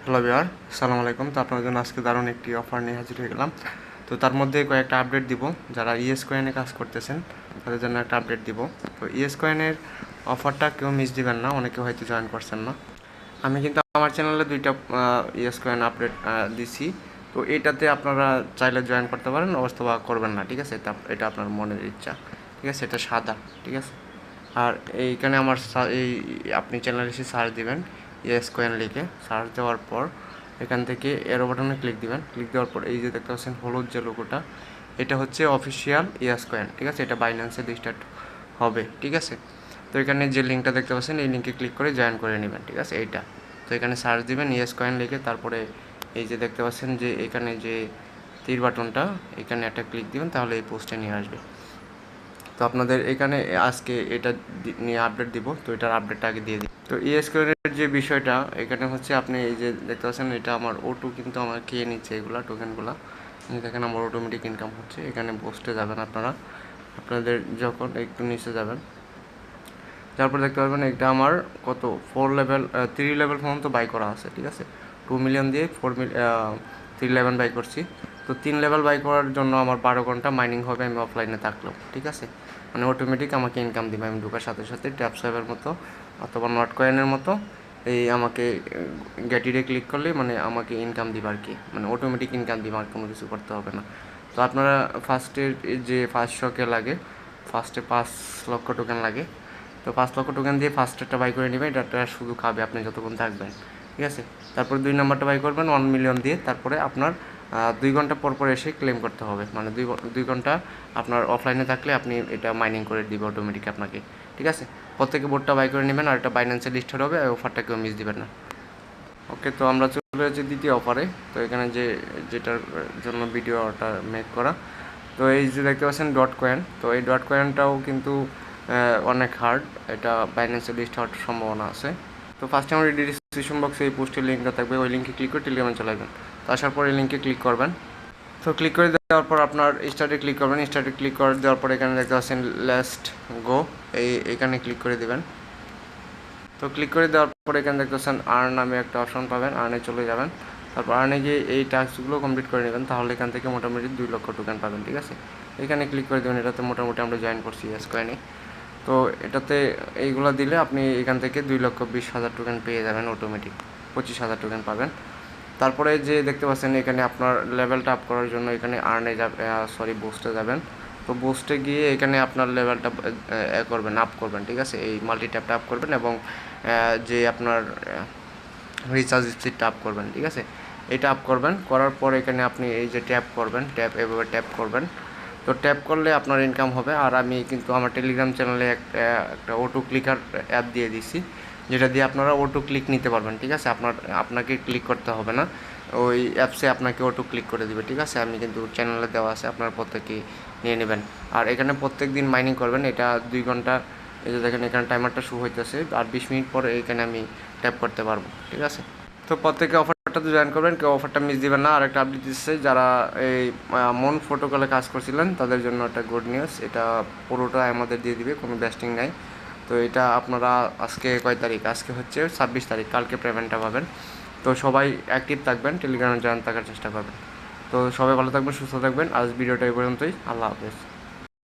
Hello viewer, আসসালামু আলাইকুম। তো আপনার জন্য আজকে দারুণ একটি অফার নিয়ে হাজির হয়ে গেলাম। তো তার মধ্যে কয়েকটা আপডেট দিব। যারা ইএস কয়েনে কাজ করতেছেন তাদের জন্য একটা আপডেট দিব। তো ইএস কয়েনের অফারটা কেউ মিস দিবেন না, অনেকে হয়তো জয়েন করছেন না। আমি কিন্তু আমার চ্যানেলে দুইটা ইএস কয়েন আপডেট দিছি। তো এটাতে আপনারা চাইলে জয়েন করতে পারেন, অথবা করবেন না, ঠিক আছে? এটা আপনার মনের ইচ্ছা, ঠিক আছে? এটা সাদা, ঠিক আছে? আর এইখানে আমার এই আপনি চ্যানেলে এসে সার্চ দিবেন ইএস কয়েন লিখে। সার্চ দেওয়ার পর এখান থেকে এরো বাটনে ক্লিক দিবেন। ক্লিক দেওয়ার পর এই যে দেখতে পাচ্ছেন হলুদ যে লোগোটা, এটা হচ্ছে অফিসিয়াল ইএস কয়েন, ঠিক আছে? এটা বাইন্যান্সে রেজিস্টার্ড হবে, ঠিক আছে? তো এখানে যে লিঙ্কটা দেখতে পাচ্ছেন এই লিঙ্কে ক্লিক করে জয়েন করে নেবেন, ঠিক আছে? এইটা তো এখানে সার্চ দিবেন ইএস কয়েন লিখে, তারপরে এই যে দেখতে পাচ্ছেন যে এখানে যে তীর বাটনটা, এখানে একটা ক্লিক দিবেন, তাহলে এই পোস্টে নিয়ে আসবে। তো আপনাদের এখানে আজকে এটা নিয়ে আপডেট দিব, তো এটার আপডেটটা আগে দিয়ে দিই। তো ইএসকিউএলের যে বিষয়টা এখানে হচ্ছে, আপনি এই যে দেখতে পাচ্ছেন এটা আমার O2 কিন্তু আমার খেয়ে নিচ্ছে এগুলা টোকেনগুলো। দেখেন আমার অটোমেটিক ইনকাম হচ্ছে। এখানে পোস্টে যাবেন আপনারা, আপনাদের যখন একটু নিচে যাবেন, তারপর দেখতে পারবেন এটা আমার কত 3 লেভেল পর্যন্ত বাই করা আছে, ঠিক আছে? 2 মিলিয়ন দিয়ে 3 লেভেল বাই করছি। তো 3 লেভেল বাই করার জন্য আমার 12 ঘন্টা মাইনিং হবে আমি অফলাইনে থাকলেও, ঠিক আছে? মানে অটোমেটিক আমাকে ইনকাম দিবে। আমি ঢোকার সাথে সাথে ট্যাপ সাইবের মতো অথবা নট কয়েনের মতো এই আমাকে গ্যাটিরে ক্লিক করলে মানে আমাকে ইনকাম দিবে আর কি, মানে অটোমেটিক ইনকাম দিবে, আর কোনো কিছু করতে হবে না। তো আপনারা ফার্স্টের যে 500K লাগে, ফার্স্টে 5 লক্ষ টোকেন লাগে। তো 5 লক্ষ টোকেন দিয়ে ফার্স্টেরটা বাই করে নেবেন, এটা শুধু খাবে আপনি যতক্ষণ থাকবেন, ঠিক আছে? তারপর 2 নাম্বারটা বাই করবেন 1 মিলিয়ন দিয়ে। তারপরে আপনার 2 ঘন্টা পর পর এসে ক্লেম করতে হবে, মানে 2 ঘন্টা আপনার অফলাইনে থাকলে আপনি এটা মাইনিং করে দিবে অটোমেটিক আপনাকে, ঠিক আছে? প্রত্যেকে বোর্ডটা বাই করে নেবেন, আর এটা বাইন্যান্সে লিস্টেড হবে, আর অফারটা কেউ মিস দিবেন না। ওকে, তো আমরা চলে যাচ্ছি দ্বিতীয় অফারে। তো এখানে যেটার জন্য ভিডিওটা মেক করা, তো এই যে দেখতে পাচ্ছেন ডট কয়েন। তো এই ডট কয়েনটাও কিন্তু অনেক হার্ড, এটা বাইন্যান্সে লিস্ট হওয়ার সম্ভাবনা আছে। তো ফার্স্টে আমার ডিসক্রিপশন বক্সে এই পোস্টের লিঙ্কটা থাকবে, ওই লিঙ্কে ক্লিক করে টেলিগ্রামে চলে আসবেন। তো আসার পর এই লিঙ্কে ক্লিক করবেন। তো ক্লিক করে দেওয়ার পর আপনার স্টার্টে ক্লিক করবেন। স্টার্টে ক্লিক করে দেওয়ার পর এখানে দেখতে পাচ্ছেন লাস্ট গো, এখানে ক্লিক করে দেবেন। তো ক্লিক করে দেওয়ার পর এখানে দেখতে পাচ্ছেন আর্ন নামে একটা অপশন পাবেন, আর্নে চলে যাবেন। তারপর আর্নে গিয়ে এই টাস্কগুলো কমপ্লিট করে নেবেন, তাহলে এখান থেকে মোটামুটি 2 লক্ষ টোকেন পাবেন, ঠিক আছে? এখানে ক্লিক করে দেবেন। এটাতে মোটামুটি আমরা জয়েন করছি ইয়েস কয়েনে। তো এটাতে এইগুলো দিলে আপনি এখান থেকে 2,20,000 টোকেন পেয়ে যাবেন অটোমেটিক, 25,000 টোকেন পাবেন। তারপরে যে দেখতে পাচ্ছেন এখানে আপনার লেভেলটা আপ করার জন্য এখানে আর্নে বুস্টে যাবেন। তো বুস্টে গিয়ে এখানে আপনার লেভেলটা করবেন, আপ করবেন, ঠিক আছে? এই মাল্টি ট্যাপটা আপ করবেন এবং যে আপনার রিচার্জ স্পিডটা আপ করবেন, ঠিক আছে? এটা আপ করবেন, করার পর এখানে আপনি এই যে ট্যাপ করবেন, এভাবে ট্যাপ করবেন। তো ট্যাপ করলে আপনার ইনকাম হবে। আর আমি কিন্তু আমার টেলিগ্রাম চ্যানেলে একটা অটো ক্লিকার অ্যাপ দিয়ে দিছি, যেটা দিয়ে আপনারা অটো ক্লিক নিতে পারবেন, ঠিক আছে? আপনাকে ক্লিক করতে হবে না, ওই অ্যাপসে আপনাকে অটো ক্লিক করে দিবে, ঠিক আছে? আমি কিন্তু চ্যানেলে দেওয়া আছে, আপনারা প্রত্যেকেই নিয়ে নেবেন। আর এখানে প্রত্যেক দিন মাইনিং করবেন, এটা 2 ঘন্টা। এই যে দেখেন এখানে টাইমারটা শো হইতেছে, আর 20 মিনিট পরে এখানে আমি ট্যাপ করতে পারবো, ঠিক আছে? তো প্রত্যেকে অফারটাতে জয়েন করবেন, কেউ অফারটা মিস দিবেন না। আর একটা আপডেট দিচ্ছে, যারা এই মন ফটোকলে কাজ করছিলেন তাদের জন্য একটা গুড নিউজ, এটা পুরোটা আমাদের দিয়ে দিবে, কোনো ব্যাস্টিং নাই। তো এটা আপনারা আজকে কয় তারিখ? আজকে হচ্ছে 26 তারিখ, কালকে পেমেন্টটা পাবেন। তো সবাই অ্যাক্টিভ থাকবেন, টেলিগ্রামে জয়েন থাকার চেষ্টা করবেন। তো সবাই ভালো থাকবেন, সুস্থ থাকবেন। আজ ভিডিওটা এই পর্যন্তই। আল্লাহ হাফেজ।